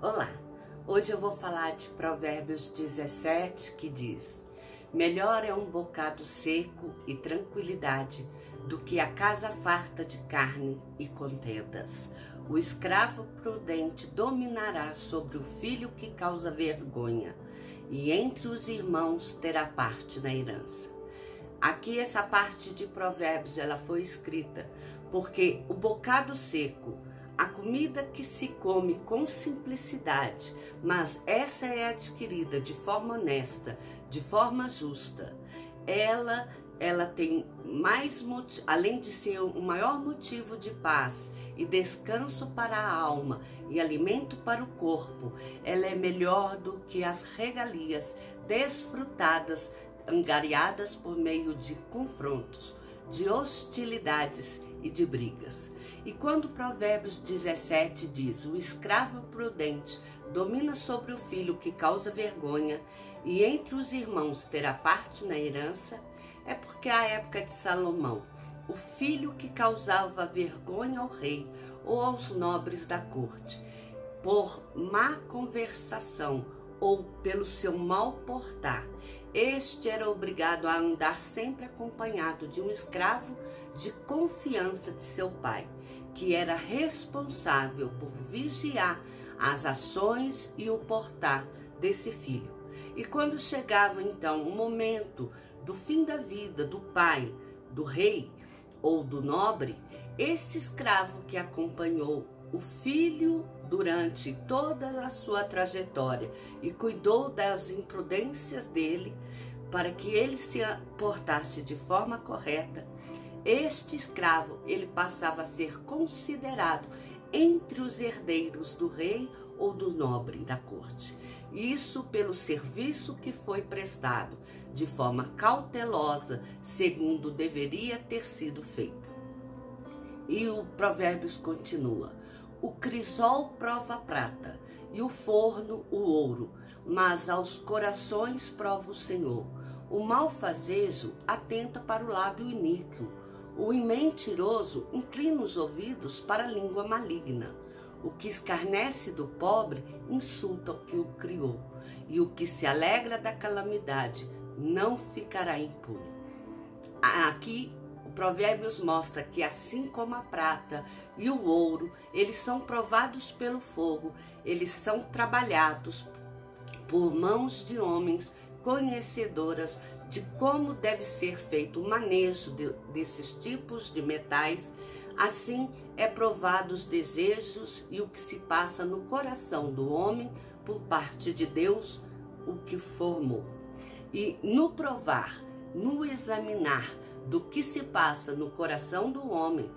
Olá, hoje eu vou falar de Provérbios 17, que diz: melhor é um bocado seco e tranquilidade do que a casa farta de carne e contendas. O escravo prudente dominará sobre o filho que causa vergonha, e entre os irmãos terá parte na herança. Aqui essa parte de Provérbios ela foi escrita porque o bocado seco, a comida que se come com simplicidade, mas essa é adquirida de forma honesta, de forma justa, ela tem mais, além de ser o maior motivo de paz e descanso para a alma e alimento para o corpo, ela é melhor do que as regalias desfrutadas, angariadas por meio de confrontos, de hostilidades e de brigas. E quando Provérbios 17 diz: o escravo prudente domina sobre o filho que causa vergonha, e entre os irmãos terá parte na herança, é porque a época de Salomão, o filho que causava vergonha ao rei ou aos nobres da corte, por má conversação ou pelo seu mal portar, este era obrigado a andar sempre acompanhado de um escravo de confiança de seu pai, que era responsável por vigiar as ações e o portar desse filho. E quando chegava então o momento do fim da vida do pai, do rei ou do nobre, esse escravo que acompanhou o filho durante toda a sua trajetória e cuidou das imprudências dele para que ele se portasse de forma correta, este escravo ele passava a ser considerado entre os herdeiros do rei ou do nobre da corte. Isso pelo serviço que foi prestado de forma cautelosa, segundo deveria ter sido feito. E o Provérbios continua: o crisol prova a prata e o forno o ouro, mas aos corações prova o Senhor. O malfazejo atenta para o lábio iníquo, o mentiroso inclina os ouvidos para a língua maligna. O que escarnece do pobre insulta o que o criou, e o que se alegra da calamidade não ficará impune. Aqui o Provérbios mostra que assim como a prata e o ouro, eles são provados pelo fogo, eles são trabalhados por mãos de homens conhecedoras de como deve ser feito o manejo desses tipos de metais. Assim é provado os desejos e o que se passa no coração do homem por parte de Deus, o que formou. E no provar, no examinar do que se passa no coração do homem,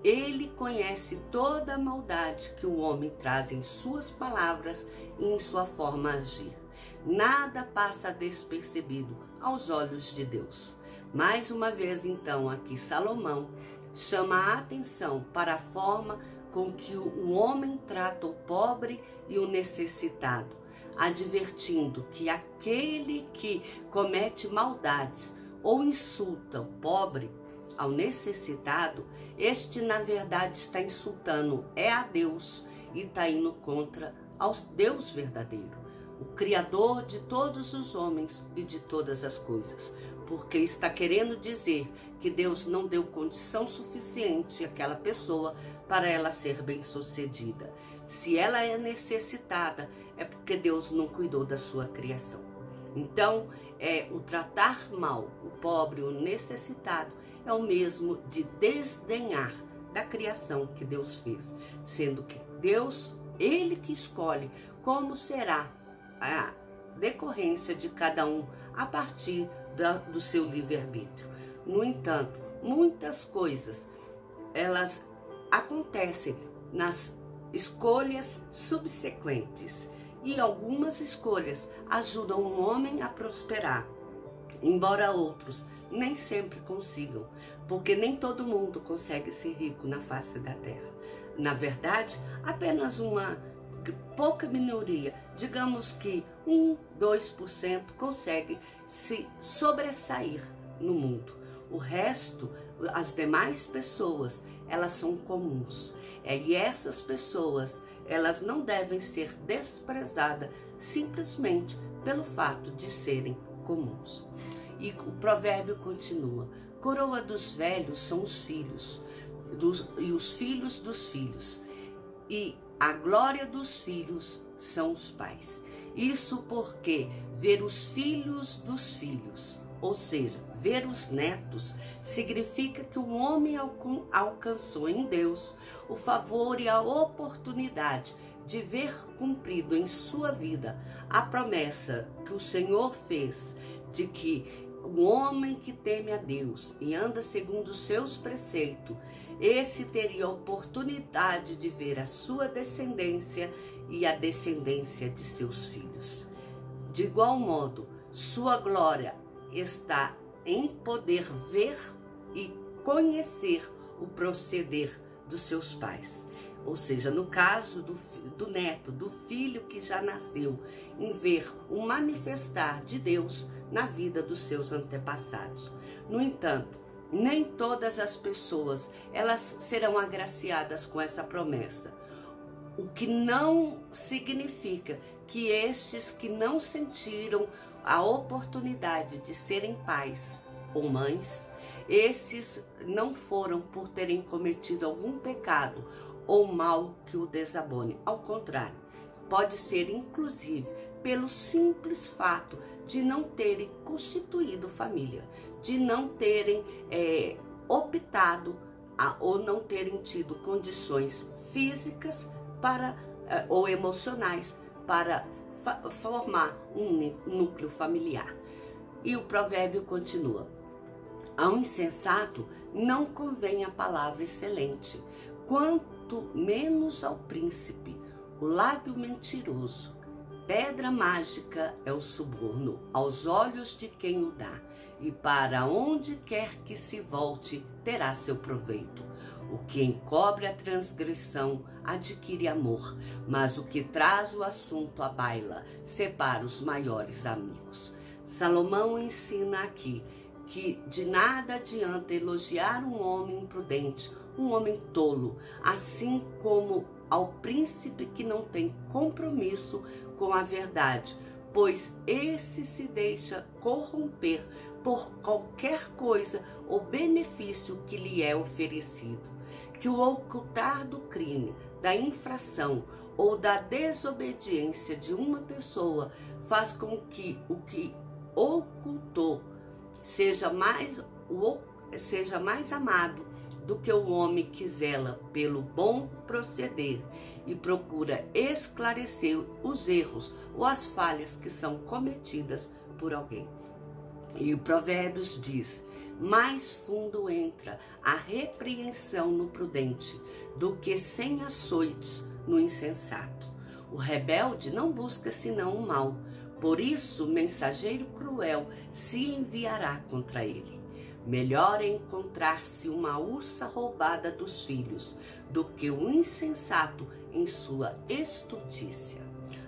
ele conhece toda a maldade que o homem traz em suas palavras e em sua forma de agir. Nada passa despercebido aos olhos de Deus. Mais uma vez, então, aqui Salomão chama a atenção para a forma com que o homem trata o pobre e o necessitado, advertindo que aquele que comete maldades ou insulta o pobre, ao necessitado, este na verdade está insultando a Deus e está indo contra ao Deus verdadeiro, o Criador de todos os homens e de todas as coisas, porque está querendo dizer que Deus não deu condição suficiente àquela pessoa para ela ser bem-sucedida. Se ela é necessitada, é porque Deus não cuidou da sua criação. Então, o tratar mal o pobre, o necessitado, é o mesmo de desdenhar da criação que Deus fez, sendo que Deus, Ele que escolhe como será a decorrência de cada um a partir do seu livre-arbítrio. No entanto, muitas coisas, elas acontecem nas escolhas subsequentes, e algumas escolhas ajudam um homem a prosperar, embora outros nem sempre consigam, porque nem todo mundo consegue ser rico na face da terra. Na verdade, apenas uma pouca minoria, digamos que 1, 2% consegue se sobressair no mundo. O resto, as demais pessoas, elas são comuns. E essas pessoas, elas não devem ser desprezadas simplesmente pelo fato de serem comuns. E o provérbio continua: coroa dos velhos são os filhos, e os filhos dos filhos, e a glória dos filhos são os pais. Isso porque ver os filhos dos filhos, ou seja, ver os netos, significa que o homem alcançou em Deus o favor e a oportunidade de ver cumprido em sua vida a promessa que o Senhor fez de que o homem que teme a Deus e anda segundo os seus preceitos, esse teria a oportunidade de ver a sua descendência e a descendência de seus filhos. De igual modo, sua glória está em poder ver e conhecer o proceder dos seus pais. Ou seja, no caso do neto, do filho que já nasceu, em ver o manifestar de Deus na vida dos seus antepassados. No entanto, nem todas as pessoas elas serão agraciadas com essa promessa, o que não significa que estes que não sentiram a oportunidade de serem pais ou mães, esses não foram por terem cometido algum pecado ou mal que o desabone. Ao contrário, pode ser inclusive pelo simples fato de não terem constituído família, de não terem optado ou não terem tido condições físicas ou emocionais para formar um núcleo familiar. E o provérbio continua: ao insensato não convém a palavra excelente, quanto menos ao príncipe o lábio mentiroso. Pedra mágica é o suborno aos olhos de quem o dá, e para onde quer que se volte terá seu proveito. O que encobre a transgressão adquire amor, mas o que traz o assunto à baila separa os maiores amigos. Salomão ensina aqui que de nada adianta elogiar um homem imprudente, um homem tolo, assim como ao príncipe que não tem compromisso com a verdade, pois esse se deixa corromper por qualquer coisa ou benefício que lhe é oferecido. Que o ocultar do crime, da infração ou da desobediência de uma pessoa faz com que o que ocultou seja mais amado do que o homem que zela pelo bom proceder e procura esclarecer os erros ou as falhas que são cometidas por alguém. E o Provérbios diz: mais fundo entra a repreensão no prudente do que 100 açoites no insensato. O rebelde não busca senão o mal, por isso o mensageiro cruel se enviará contra ele. Melhor é encontrar-se uma ursa roubada dos filhos do que o insensato em sua estultícia.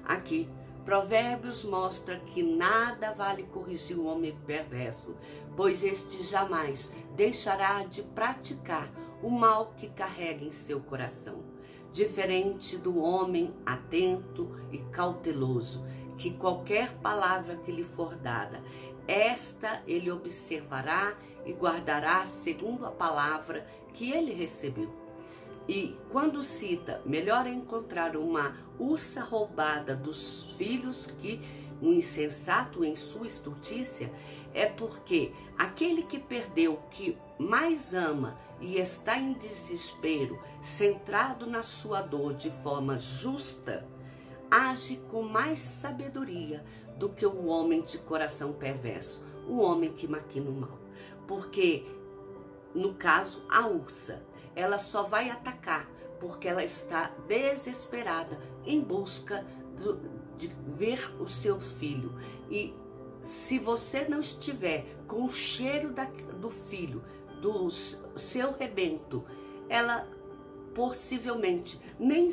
Aqui, Provérbios mostra que nada vale corrigir o homem perverso, pois este jamais deixará de praticar o mal que carrega em seu coração. Diferente do homem atento e cauteloso, que qualquer palavra que lhe for dada, esta ele observará e guardará segundo a palavra que ele recebeu. E quando cita, melhor é encontrar uma ursa roubada dos filhos que um insensato em sua estultícia, é porque aquele que perdeu o que mais ama e está em desespero, centrado na sua dor de forma justa, age com mais sabedoria do que o homem de coração perverso, o homem que maquina o mal. Porque, no caso, a ursa, ela só vai atacar porque ela está desesperada em busca de ver o seu filho. E se você não estiver com o cheiro do filho, do seu rebento, ela possivelmente nem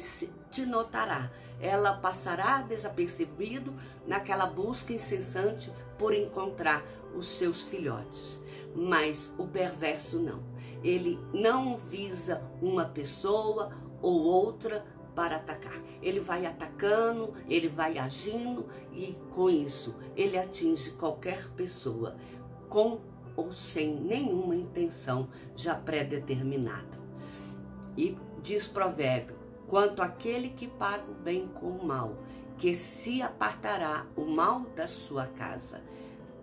te notará. Ela passará desapercebido naquela busca incessante por encontrar os seus filhotes. mas o perverso não. Ele não visa uma pessoa ou outra para atacar. Ele vai atacando, ele vai agindo e com isso ele atinge qualquer pessoa com ou sem nenhuma intenção já pré-determinada. E diz provérbio: quanto àquele que paga o bem com o mal, que se apartará o mal da sua casa.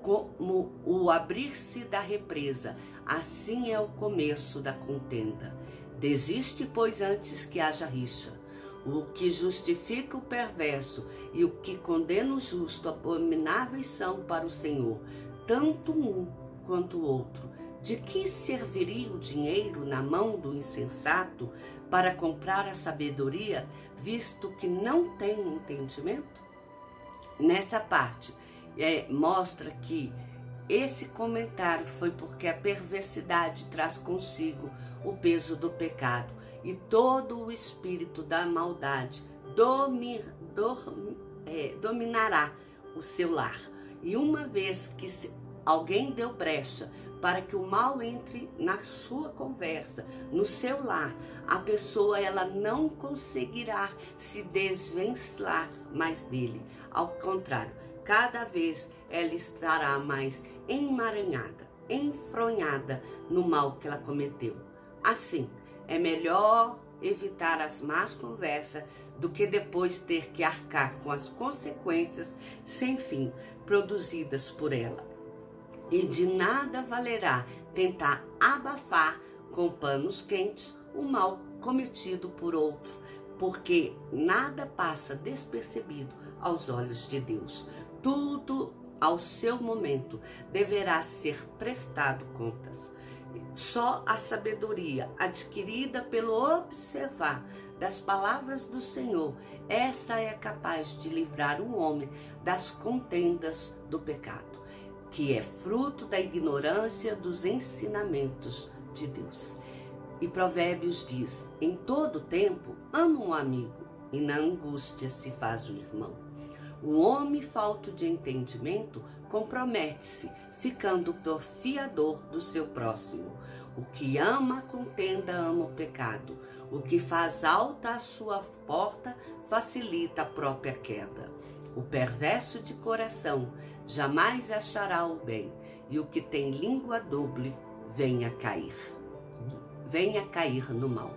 Como o abrir-se da represa, assim é o começo da contenda. Desiste, pois, antes que haja rixa. O que justifica o perverso e o que condena o justo, abomináveis são para o Senhor, tanto um quanto o outro. De que serviria o dinheiro na mão do insensato para comprar a sabedoria, visto que não tem entendimento? Nessa parte, mostra que esse comentário foi porque a perversidade traz consigo o peso do pecado e todo o espírito da maldade dominará o seu lar. E uma vez que alguém deu brecha para que o mal entre na sua conversa, no seu lar, a pessoa ela não conseguirá se desvencilhar mais dele. Ao contrário, cada vez ela estará mais emaranhada, enfronhada no mal que ela cometeu. Assim, é melhor evitar as más conversas do que depois ter que arcar com as consequências sem fim produzidas por ela. E de nada valerá tentar abafar com panos quentes o mal cometido por outro, porque nada passa despercebido aos olhos de Deus. Tudo ao seu momento deverá ser prestado contas. Só a sabedoria adquirida pelo observar das palavras do Senhor, essa é capaz de livrar o homem das contendas do pecado, que é fruto da ignorância dos ensinamentos de Deus. E Provérbios diz: em todo tempo ama um amigo, e na angústia se faz o irmão. O homem falto de entendimento compromete-se, ficando por fiador do seu próximo. O que ama a contenda ama o pecado. O que faz alta a sua porta facilita a própria queda. O perverso de coração jamais achará o bem, e o que tem língua doble venha cair no mal.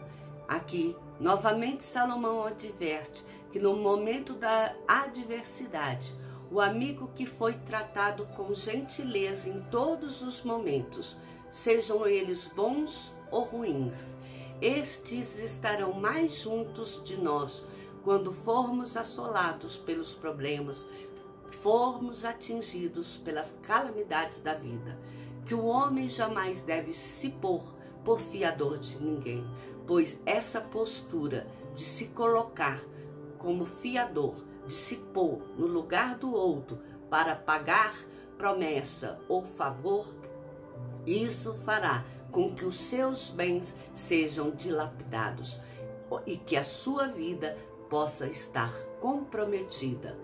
Aqui, novamente, Salomão adverte que no momento da adversidade, o amigo que foi tratado com gentileza em todos os momentos, sejam eles bons ou ruins, estes estarão mais juntos de nós quando formos assolados pelos problemas, formos atingidos pelas calamidades da vida. Que o homem jamais deve se pôr por fiador de ninguém, pois essa postura de se colocar como fiador, de se pôr no lugar do outro para pagar promessa ou favor, isso fará com que os seus bens sejam dilapidados e que a sua vida possa estar comprometida.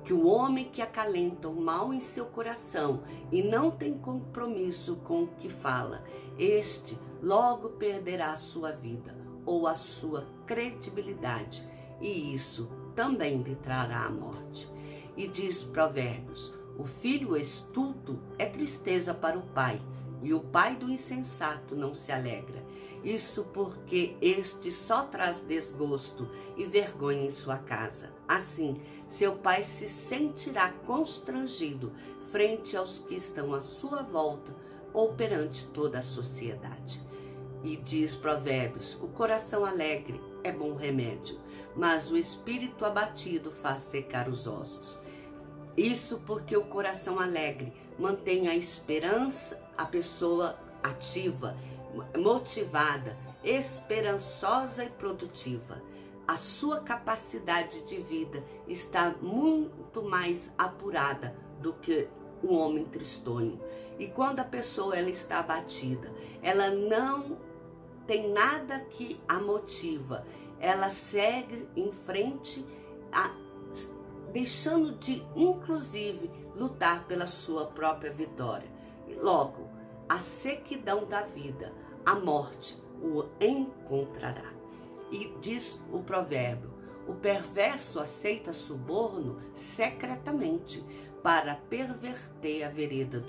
Que o homem que acalenta o mal em seu coração e não tem compromisso com o que fala, este logo perderá a sua vida ou a sua credibilidade, e isso também lhe trará a morte. E diz Provérbios: o filho estulto é tristeza para o pai, e o pai do insensato não se alegra. Isso porque este só traz desgosto e vergonha em sua casa. Assim, seu pai se sentirá constrangido frente aos que estão à sua volta ou perante toda a sociedade. E diz Provérbios: o coração alegre é bom remédio, mas o espírito abatido faz secar os ossos. Isso porque o coração alegre mantém a esperança, a pessoa ativa, motivada, esperançosa e produtiva. A sua capacidade de vida está muito mais apurada do que um homem tristonho. E quando a pessoa ela está abatida, ela não tem nada que a motiva, ela segue em frente, deixando de, inclusive, lutar pela sua própria vitória. E logo, a sequidão da vida, a morte o encontrará. E diz o provérbio: o perverso aceita suborno secretamente para perverter a vereda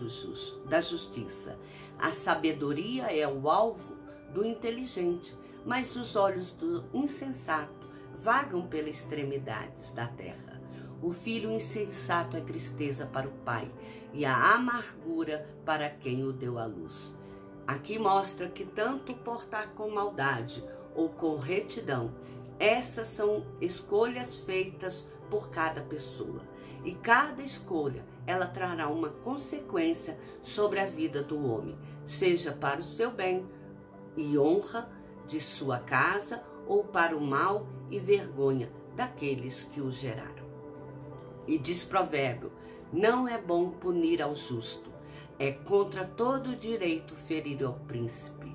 da justiça. A sabedoria é o alvo do inteligente, mas os olhos do insensato vagam pelas extremidades da terra. O filho insensato é tristeza para o pai e a amargura para quem o deu à luz. Aqui mostra que tanto portar com maldade ou com retidão, essas são escolhas feitas por cada pessoa. E cada escolha, ela trará uma consequência sobre a vida do homem, seja para o seu bem e honra de sua casa ou para o mal e vergonha daqueles que o geraram. E diz provérbio: não é bom punir ao justo, é contra todo direito ferir ao príncipe.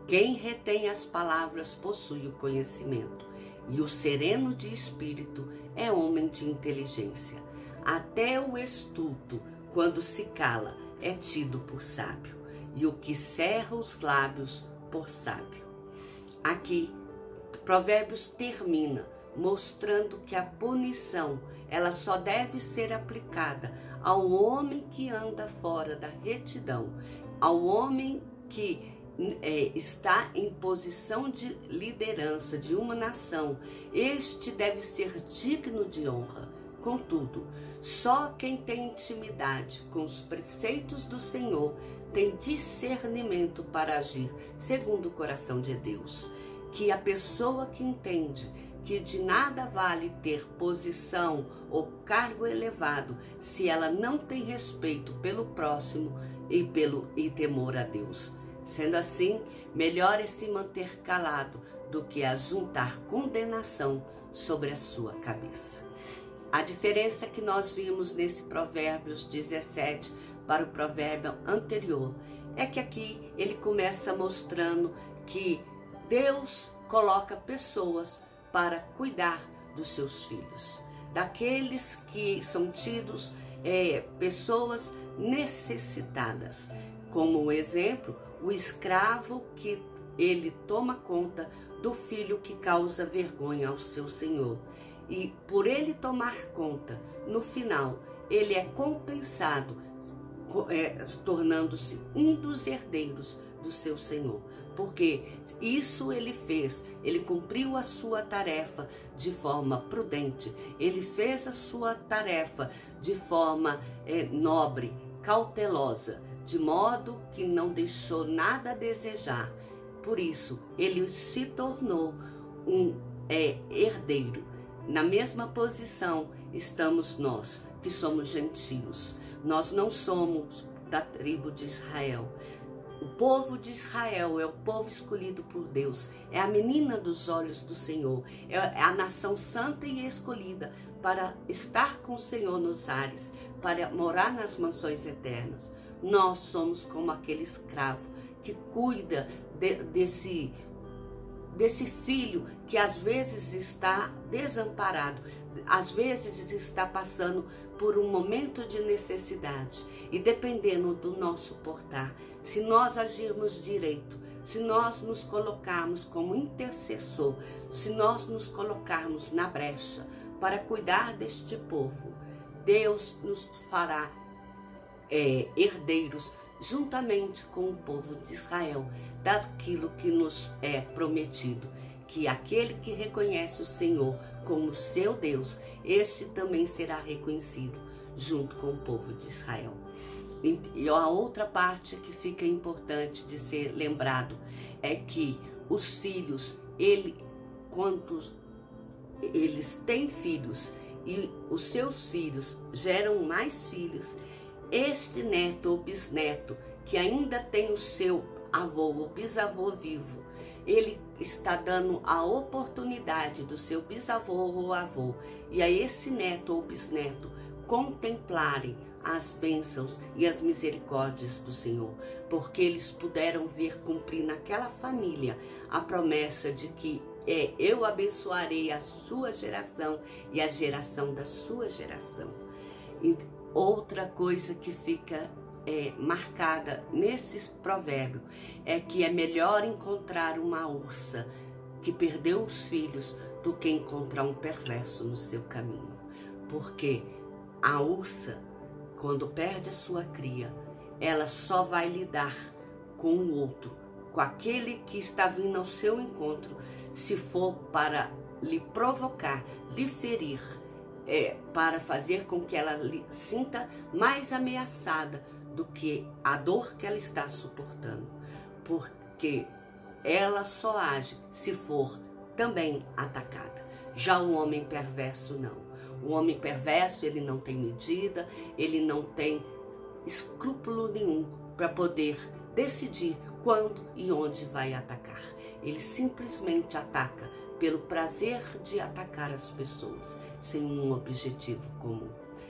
Quem retém as palavras possui o conhecimento, e o sereno de espírito é homem de inteligência. Até o estulto, quando se cala, é tido por sábio, e o que cerra os lábios por sábio. Aqui, Provérbios termina mostrando que a punição, ela só deve ser aplicada ao homem que anda fora da retidão, ao homem que está em posição de liderança de uma nação. Este deve ser digno de honra. Contudo, só quem tem intimidade com os preceitos do Senhor tem discernimento para agir segundo o coração de Deus. Que a pessoa que entende que de nada vale ter posição ou cargo elevado se ela não tem respeito pelo próximo e temor a Deus. Sendo assim, melhor é se manter calado do que ajuntar condenação sobre a sua cabeça. A diferença que nós vimos nesse Provérbios 17 para o provérbio anterior é que aqui ele começa mostrando que Deus coloca pessoas para cuidar dos seus filhos, daqueles que são tidos pessoas necessitadas. Como exemplo, o escravo que ele toma conta do filho que causa vergonha ao seu senhor. E por ele tomar conta, no final, ele é compensado, tornando-se um dos herdeiros do seu senhor. Porque isso ele fez, ele cumpriu a sua tarefa de forma prudente, ele fez a sua tarefa de forma nobre, cautelosa, de modo que não deixou nada a desejar. Por isso, ele se tornou um herdeiro. Na mesma posição estamos nós, que somos gentios. Nós não somos da tribo de Israel. O povo de Israel é o povo escolhido por Deus, é a menina dos olhos do Senhor, é a nação santa e escolhida para estar com o Senhor nos ares, para morar nas mansões eternas. Nós somos como aquele escravo que cuida desse filho que às vezes está desamparado, às vezes está passando por um momento de necessidade. E dependendo do nosso portar, se nós agirmos direito, se nós nos colocarmos como intercessor, se nós nos colocarmos na brecha para cuidar deste povo, Deus nos fará herdeiros juntamente com o povo de Israel, daquilo que nos é prometido, que aquele que reconhece o Senhor como seu Deus, este também será reconhecido junto com o povo de Israel. E a outra parte que fica importante de ser lembrado é que os filhos, quando eles têm filhos e os seus filhos geram mais filhos, este neto ou bisneto que ainda tem o seu avô ou bisavô vivo, ele está dando a oportunidade do seu bisavô ou avô e a esse neto ou bisneto contemplarem as bênçãos e as misericórdias do Senhor, porque eles puderam ver cumprir naquela família a promessa de que eu abençoarei a sua geração e a geração da sua geração. E outra coisa que fica marcada nesse provérbio é que é melhor encontrar uma ursa que perdeu os filhos do que encontrar um perverso no seu caminho. Porque a ursa, quando perde a sua cria, ela só vai lidar com o outro, com aquele que está vindo ao seu encontro, se for para lhe provocar, lhe ferir, para fazer com que ela sinta mais ameaçada do que a dor que ela está suportando. Porque ela só age se for também atacada. Já o homem perverso não. O homem perverso, ele não tem medida, ele não tem escrúpulo nenhum para poder decidir quando e onde vai atacar. Ele simplesmente ataca pelo prazer de atacar as pessoas, sem um objetivo comum,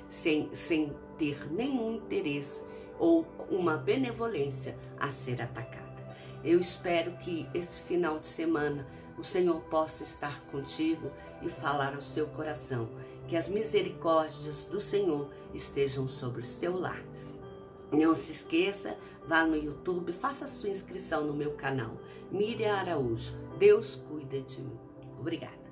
sem ter nenhum interesse ou uma benevolência a ser atacada. Eu espero que esse final de semana o Senhor possa estar contigo e falar ao seu coração, que as misericórdias do Senhor estejam sobre o seu lar. Não se esqueça, vá no YouTube, faça a sua inscrição no meu canal, Miriam Araújo. Deus cuida de mim. Obrigada.